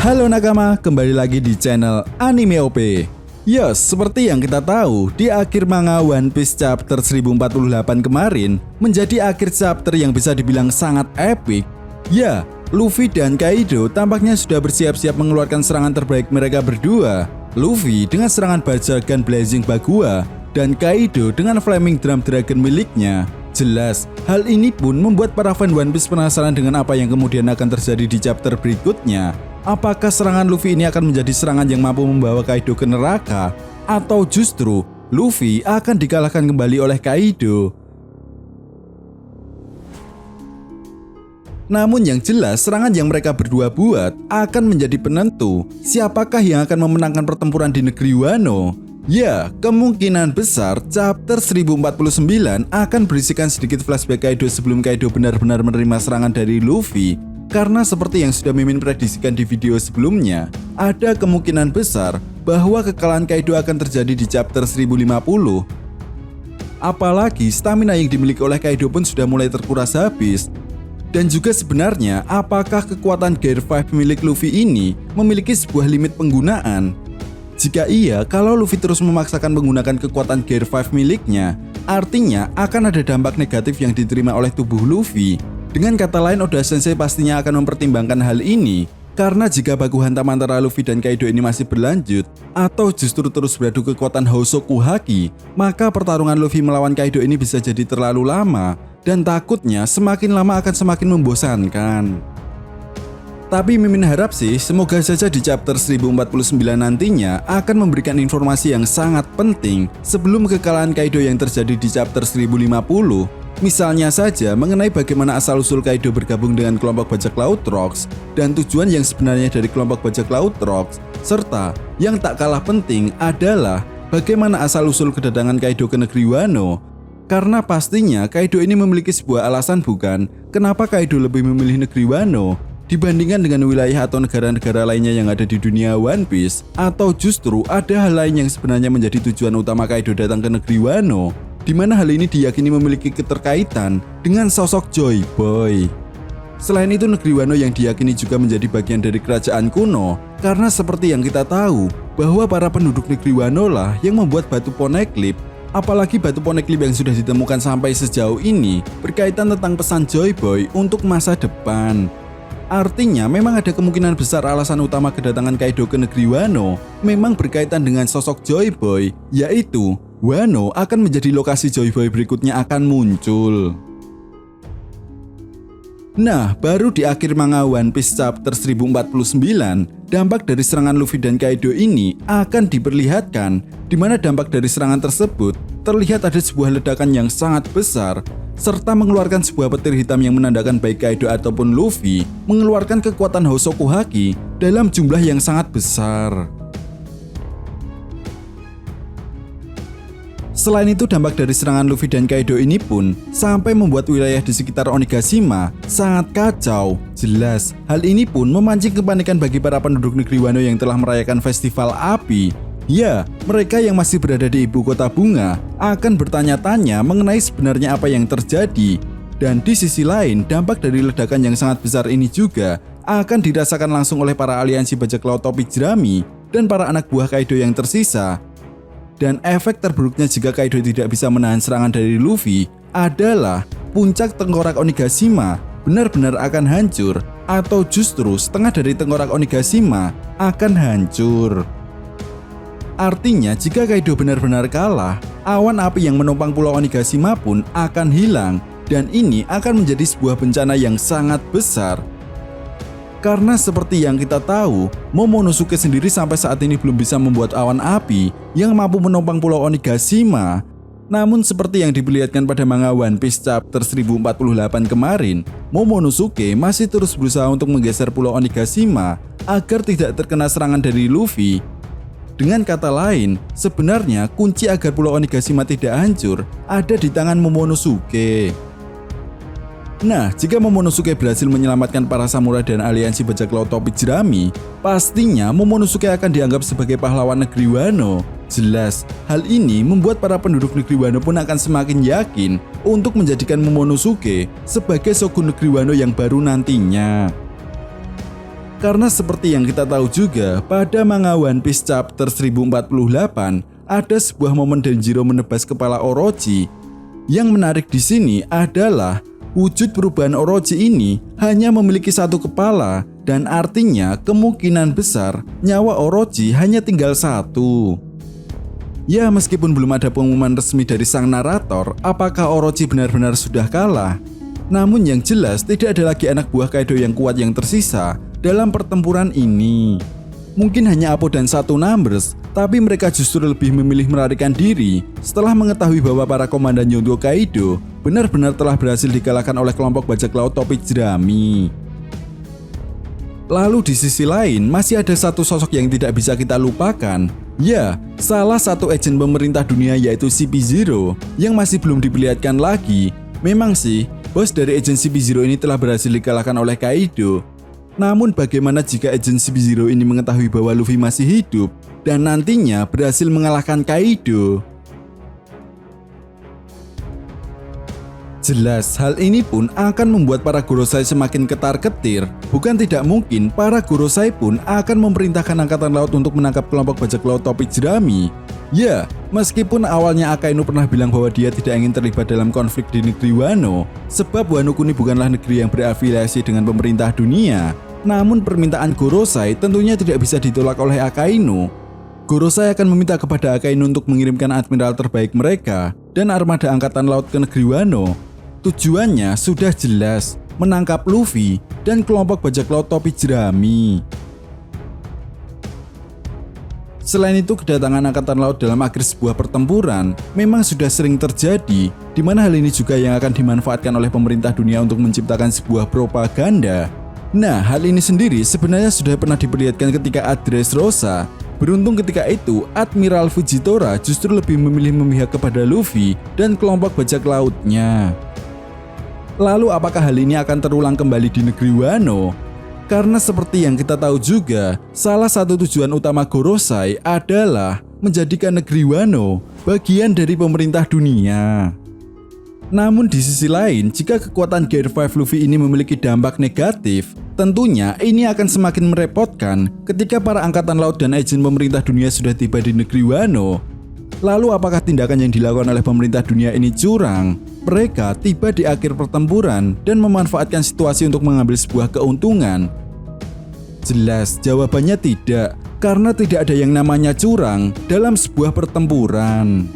Halo nakama, kembali lagi di channel Anime OP. Yes, seperti yang kita tahu, di akhir manga One Piece chapter 1048 kemarin menjadi akhir chapter yang bisa dibilang sangat epic. Ya, Luffy dan Kaido tampaknya sudah bersiap-siap mengeluarkan serangan terbaik mereka berdua. Luffy dengan serangan Bajagan Blazing Bagua dan Kaido dengan Flaming Drum Dragon miliknya. Jelas, hal ini pun membuat para fan One Piece penasaran dengan apa yang kemudian akan terjadi di chapter berikutnya. Apakah serangan Luffy ini akan menjadi serangan yang mampu membawa Kaido ke neraka? Atau justru Luffy akan dikalahkan kembali oleh Kaido? Namun yang jelas serangan yang mereka berdua buat akan menjadi penentu siapakah yang akan memenangkan pertempuran di negeri Wano. Ya, kemungkinan besar chapter 1049 akan berisikan sedikit flashback Kaido sebelum Kaido benar-benar menerima serangan dari Luffy. Karena seperti yang sudah Mimin prediksikan di video sebelumnya, ada kemungkinan besar bahwa kekalahan Kaido akan terjadi di chapter 1050. Apalagi stamina yang dimiliki oleh Kaido pun sudah mulai terkuras habis. Dan juga sebenarnya, apakah kekuatan Gear 5 milik Luffy ini memiliki sebuah limit penggunaan? Jika iya, kalau Luffy terus memaksakan menggunakan kekuatan Gear 5 miliknya, artinya akan ada dampak negatif yang diterima oleh tubuh Luffy. Dengan kata lain, Oda Sensei pastinya akan mempertimbangkan hal ini. Karena jika baku hantam antara Luffy dan Kaido ini masih berlanjut, atau justru terus beradu kekuatan Hosoku Haki, maka pertarungan Luffy melawan Kaido ini bisa jadi terlalu lama, dan takutnya semakin lama akan semakin membosankan. Tapi Mimin harap sih, semoga saja di chapter 1049 nantinya akan memberikan informasi yang sangat penting sebelum kekalahan Kaido yang terjadi di chapter 1050. Misalnya saja mengenai bagaimana asal-usul Kaido bergabung dengan kelompok bajak laut Rocks dan tujuan yang sebenarnya dari kelompok bajak laut Rocks, serta yang tak kalah penting adalah bagaimana asal-usul kedatangan Kaido ke negeri Wano. Karena pastinya Kaido ini memiliki sebuah alasan bukan kenapa Kaido lebih memilih negeri Wano dibandingkan dengan wilayah atau negara-negara lainnya yang ada di dunia One Piece, atau justru ada hal lain yang sebenarnya menjadi tujuan utama Kaido datang ke negeri Wano, di mana hal ini diyakini memiliki keterkaitan dengan sosok Joy Boy. Selain itu, negeri Wano yang diyakini juga menjadi bagian dari kerajaan kuno, karena seperti yang kita tahu bahwa para penduduk negeri Wano lah yang membuat batu Poneglyph. Apalagi batu Poneglyph yang sudah ditemukan sampai sejauh ini berkaitan tentang pesan Joy Boy untuk masa depan. Artinya memang ada kemungkinan besar alasan utama kedatangan Kaido ke negeri Wano memang berkaitan dengan sosok Joy Boy, yaitu Wano akan menjadi lokasi Joy Boy berikutnya akan muncul. Nah, baru di akhir manga One Piece chapter 1049, dampak dari serangan Luffy dan Kaido ini akan diperlihatkan, di mana dampak dari serangan tersebut terlihat ada sebuah ledakan yang sangat besar, serta mengeluarkan sebuah petir hitam yang menandakan baik Kaido ataupun Luffy mengeluarkan kekuatan Hosoku Haki dalam jumlah yang sangat besar. Selain itu, dampak dari serangan Luffy dan Kaido ini pun sampai membuat wilayah di sekitar Onigashima sangat kacau. Jelas, hal ini pun memancing kepanikan bagi para penduduk negeri Wano yang telah merayakan festival api. Ya, mereka yang masih berada di ibu kota bunga akan bertanya-tanya mengenai sebenarnya apa yang terjadi. Dan di sisi lain, dampak dari ledakan yang sangat besar ini juga akan dirasakan langsung oleh para aliansi bajak laut topi jerami dan para anak buah Kaido yang tersisa. Dan efek terburuknya jika Kaido tidak bisa menahan serangan dari Luffy adalah puncak tengkorak Onigashima benar-benar akan hancur, atau justru setengah dari tengkorak Onigashima akan hancur. Artinya jika Kaido benar-benar kalah, awan api yang menopang pulau Onigashima pun akan hilang, dan ini akan menjadi sebuah bencana yang sangat besar. Karena seperti yang kita tahu, Momonosuke sendiri sampai saat ini belum bisa membuat awan api yang mampu menopang pulau Onigashima. Namun seperti yang diperlihatkan pada manga One Piece chapter 1048 kemarin, Momonosuke masih terus berusaha untuk menggeser pulau Onigashima agar tidak terkena serangan dari Luffy. Dengan kata lain, sebenarnya kunci agar pulau Onigashima tidak hancur ada di tangan Momonosuke. Nah, jika Momonosuke berhasil menyelamatkan para samurai dan aliansi bajak laut topi jerami, pastinya Momonosuke akan dianggap sebagai pahlawan negeri Wano. Jelas, hal ini membuat para penduduk negeri Wano pun akan semakin yakin untuk menjadikan Momonosuke sebagai shogun negeri Wano yang baru nantinya. Karena seperti yang kita tahu juga, pada manga One Piece chapter 1048 ada sebuah momen Denjiro menebas kepala Orochi. Yang menarik di sini adalah wujud perubahan Orochi ini hanya memiliki satu kepala dan artinya kemungkinan besar nyawa Orochi hanya tinggal satu. Ya, meskipun belum ada pengumuman resmi dari sang narator apakah Orochi benar-benar sudah kalah, namun yang jelas tidak ada lagi anak buah Kaido yang kuat yang tersisa dalam pertempuran ini. Mungkin hanya Apo dan satu Numbers, tapi mereka justru lebih memilih melarikan diri setelah mengetahui bahwa para komandan Yonko Kaido benar-benar telah berhasil dikalahkan oleh kelompok bajak laut topi jerami. Lalu di sisi lain masih ada satu sosok yang tidak bisa kita lupakan. Ya, salah satu agen pemerintah dunia yaitu CP0 yang masih belum diperlihatkan lagi. Memang sih, bos dari agen CP0 ini telah berhasil dikalahkan oleh Kaido. Namun bagaimana jika agen CP0 ini mengetahui bahwa Luffy masih hidup dan nantinya berhasil mengalahkan Kaido? Jelas, hal ini pun akan membuat para Gorosei semakin ketar-ketir. Bukan tidak mungkin para Gorosei pun akan memerintahkan angkatan laut untuk menangkap kelompok bajak laut topi jerami. Ya, meskipun awalnya Akainu pernah bilang bahwa dia tidak ingin terlibat dalam konflik di negeri Wano, sebab Wano Kuni bukanlah negeri yang berafiliasi dengan pemerintah dunia. Namun permintaan Gorosei tentunya tidak bisa ditolak oleh Akainu. Gorosei akan meminta kepada Akainu untuk mengirimkan admiral terbaik mereka dan armada angkatan laut ke negeri Wano. Tujuannya sudah jelas, menangkap Luffy dan kelompok bajak laut topi jerami. Selain itu, kedatangan angkatan laut dalam akhir sebuah pertempuran memang sudah sering terjadi, di mana hal ini juga yang akan dimanfaatkan oleh pemerintah dunia untuk menciptakan sebuah propaganda. Nah, hal ini sendiri sebenarnya sudah pernah diperlihatkan ketika Dressrosa. Beruntung ketika itu, Admiral Fujitora justru lebih memilih memihak kepada Luffy dan kelompok bajak lautnya. Lalu apakah hal ini akan terulang kembali di negeri Wano? Karena seperti yang kita tahu juga, salah satu tujuan utama Gorosei adalah menjadikan negeri Wano bagian dari pemerintah dunia. Namun di sisi lain, jika kekuatan Gear 5 Luffy ini memiliki dampak negatif, tentunya ini akan semakin merepotkan ketika para angkatan laut dan agen pemerintah dunia sudah tiba di negeri Wano. Lalu apakah tindakan yang dilakukan oleh pemerintah dunia ini curang? Mereka tiba di akhir pertempuran dan memanfaatkan situasi untuk mengambil sebuah keuntungan. Jelas jawabannya tidak, karena tidak ada yang namanya curang dalam sebuah pertempuran.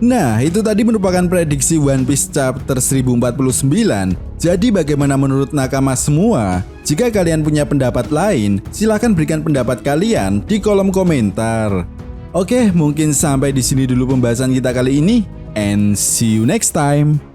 Nah, itu tadi merupakan prediksi One Piece chapter 1049. Jadi bagaimana menurut nakama semua? Jika kalian punya pendapat lain, silahkan berikan pendapat kalian di kolom komentar. Oke, mungkin sampai di sini dulu pembahasan kita kali ini. And see you next time.